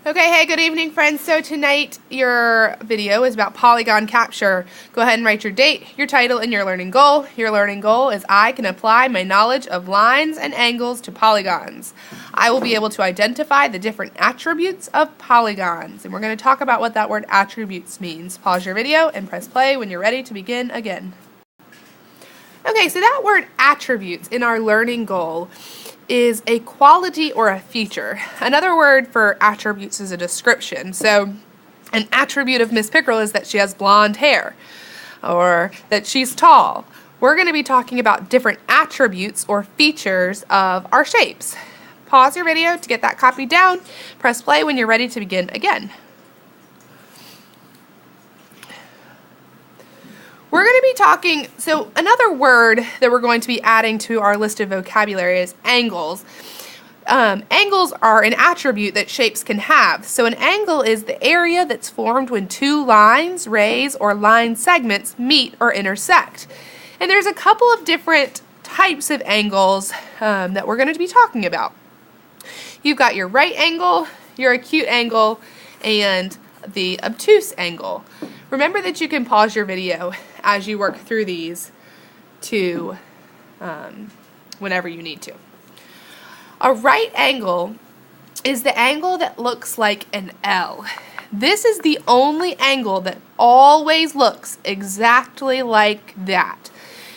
Okay, hey, good evening, friends. So tonight your video is about Polygon Capture. Go ahead and write your date, your title, and your learning goal. Your learning goal is I can apply my knowledge of lines and angles to polygons. I will be able to identify the different attributes of polygons. And we're going to talk about what that word attributes means. Pause your video and press play when you're ready to begin again. Okay, so that word attributes in our learning goal is a quality or a feature. Another word for attributes is a description. So an attribute of Miss Pickerel is that she has blonde hair or that she's tall. We're going to be talking about different attributes or features of our shapes. Pause your video to get that copied down. Press play when you're ready to begin again. We're going to be talking, so another word that we're going to be adding to our list of vocabulary is angles. Angles are an attribute that shapes can have. So an angle is the area that's formed when two lines, rays, or line segments meet or intersect. And there's a couple of different types of angles that we're going to be talking about. You've got your right angle, your acute angle, and the obtuse angle. Remember that you can pause your video as you work through these to whenever you need to. A right angle is the angle that looks like an L. This is the only angle that always looks exactly like that,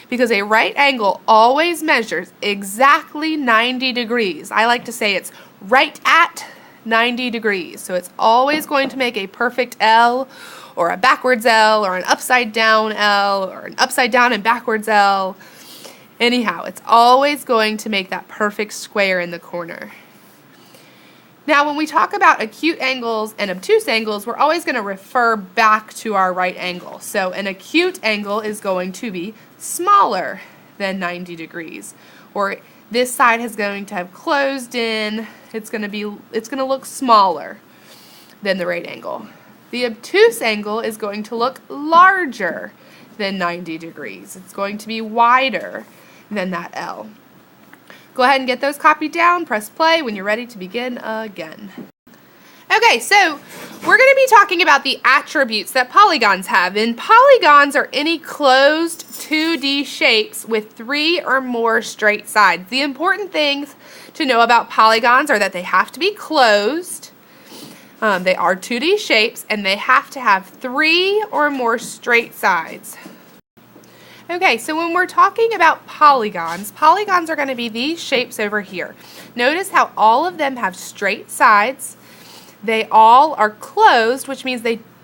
because a right angle always measures exactly 90 degrees. I like to say it's right at 90 degrees. So it's always going to make a perfect L, or a backwards L, or an upside down L, or an upside down and backwards L. Anyhow, it's always going to make that perfect square in the corner. Now, when we talk about acute angles and obtuse angles, we're always going to refer back to our right angle. So an acute angle is going to be smaller than 90 degrees, or this side is going to have closed in. It's going to look smaller than the right angle. The obtuse angle is going to look larger than 90 degrees. It's going to be wider than that L. Go ahead and get those copied down. Press play when you're ready to begin again. Okay, so we're going to be talking about the attributes that polygons have. And polygons are any closed 2D shapes with 3 or more straight sides. The important things to know about polygons are that they have to be closed. They are 2D shapes, and they have to have 3 or more straight sides. Okay, so when we're talking about polygons, polygons are going to be these shapes over here. Notice how all of them have straight sides. They all are closed, which means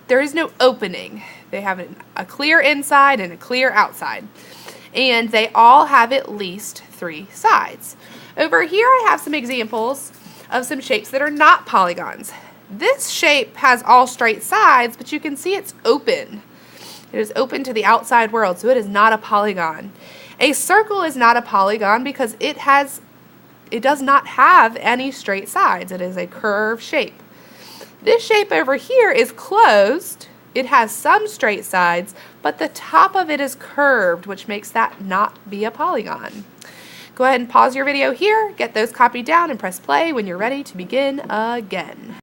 there is no opening. They have a clear inside and a clear outside. And they all have at least 3 sides. Over here I have some examples of some shapes that are not polygons. This shape has all straight sides, but you can see it's open. It is open to the outside world, so it is not a polygon. A circle is not a polygon because it does not have any straight sides. It is a curved shape. This shape over here is closed. It has some straight sides, but the top of it is curved, which makes that not be a polygon. Go ahead and pause your video here, get those copied down, and press play when you're ready to begin again.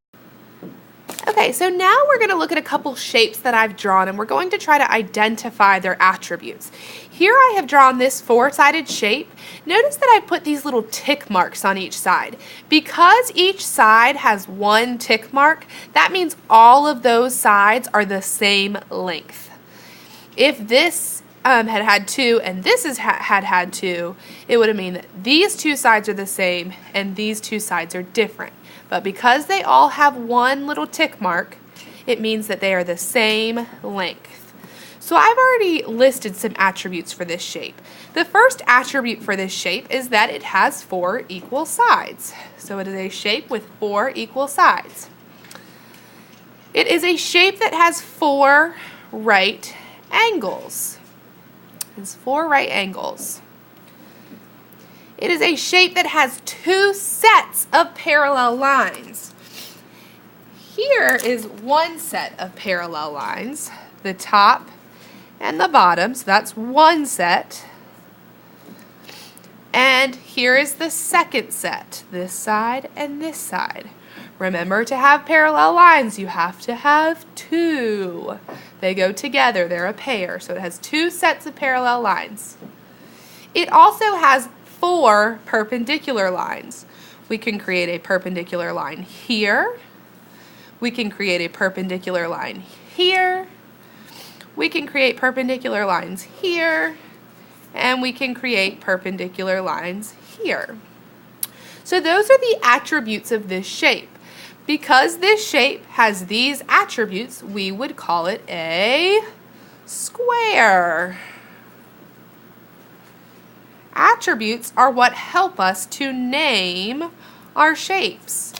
Okay, so now we're going to look at a couple shapes that I've drawn, and we're going to try to identify their attributes. Here I have drawn this 4-sided shape. Notice that I put these little tick marks on each side. Because each side has 1 tick mark, that means all of those sides are the same length. If this had 2 and this had 2, it would mean that these 2 sides are the same and these 2 sides are different. But because they all have 1 little tick mark, it means that they are the same length. So I've already listed some attributes for this shape. The first attribute for this shape is that it has 4 equal sides. So it is a shape with 4 equal sides. It is a shape that has 4 right angles. It's 4 right angles. It is a shape that has 2 sets of parallel lines. Here is 1 set of parallel lines, the top and the bottom, so that's 1 set. And here is the second set, this side and this side. Remember, to have parallel lines, you have to have two. They go together, they're a pair, so it has two sets of parallel lines. It also has four perpendicular lines. We can create a perpendicular line here. We can create a perpendicular line here. We can create perpendicular lines here. And we can create perpendicular lines here. So those are the attributes of this shape. Because this shape has these attributes, we would call it a square. Attributes are what help us to name our shapes.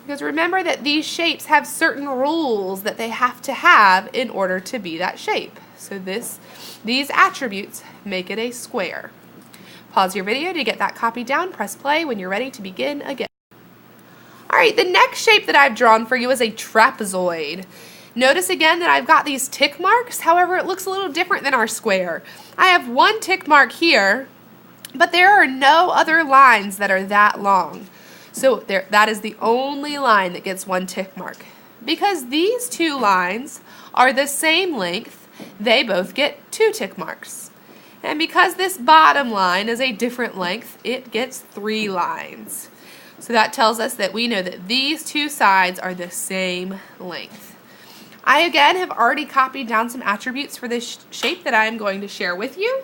Because remember that these shapes have certain rules that they have to have in order to be that shape. So these attributes make it a square. Pause your video to get that copied down. Press play when you're ready to begin again. Alright, the next shape that I've drawn for you is a trapezoid. Notice again that I've got these tick marks, however it looks a little different than our square. I have one tick mark here, but there are no other lines that are that long. So that is the only line that gets one tick mark. Because these two lines are the same length, they both get two tick marks. And because this bottom line is a different length, it gets 3 lines. So that tells us that we know that these two sides are the same length. I again have already copied down some attributes for this shape that I am going to share with you.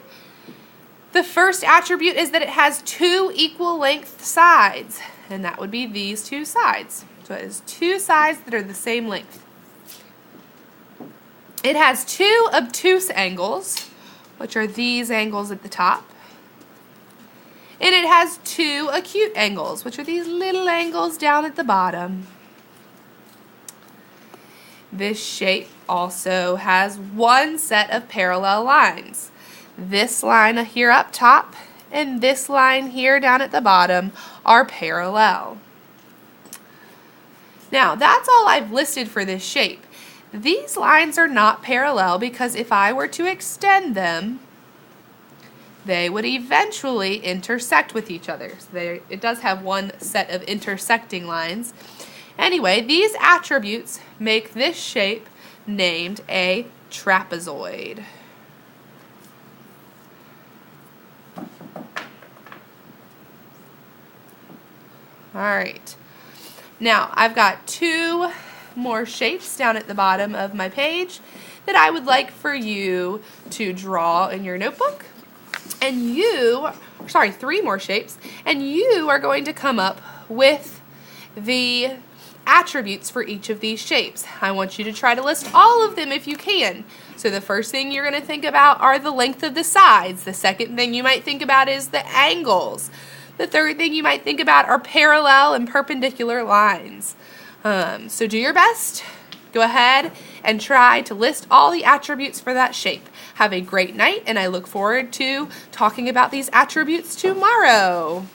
The first attribute is that it has 2 equal length sides, and that would be these two sides. So it has 2 sides that are the same length. It has 2 obtuse angles, which are these angles at the top. And it has 2 acute angles, which are these little angles down at the bottom. This shape also has 1 set of parallel lines. This line here up top and this line here down at the bottom are parallel. Now, that's all I've listed for this shape. These lines are not parallel because if I were to extend them, they would eventually intersect with each other. So it does have 1 set of intersecting lines. Anyway, these attributes make this shape named a trapezoid. Alright, now I've got 2 more shapes down at the bottom of my page that I would like for you to draw in your notebook. And 3 more shapes, and you are going to come up with the attributes for each of these shapes. I want you to try to list all of them if you can. So the first thing you're going to think about are the length of the sides. The second thing you might think about is the angles. The third thing you might think about are parallel and perpendicular lines. So do your best. Go ahead and try to list all the attributes for that shape. Have a great night, and I look forward to talking about these attributes tomorrow.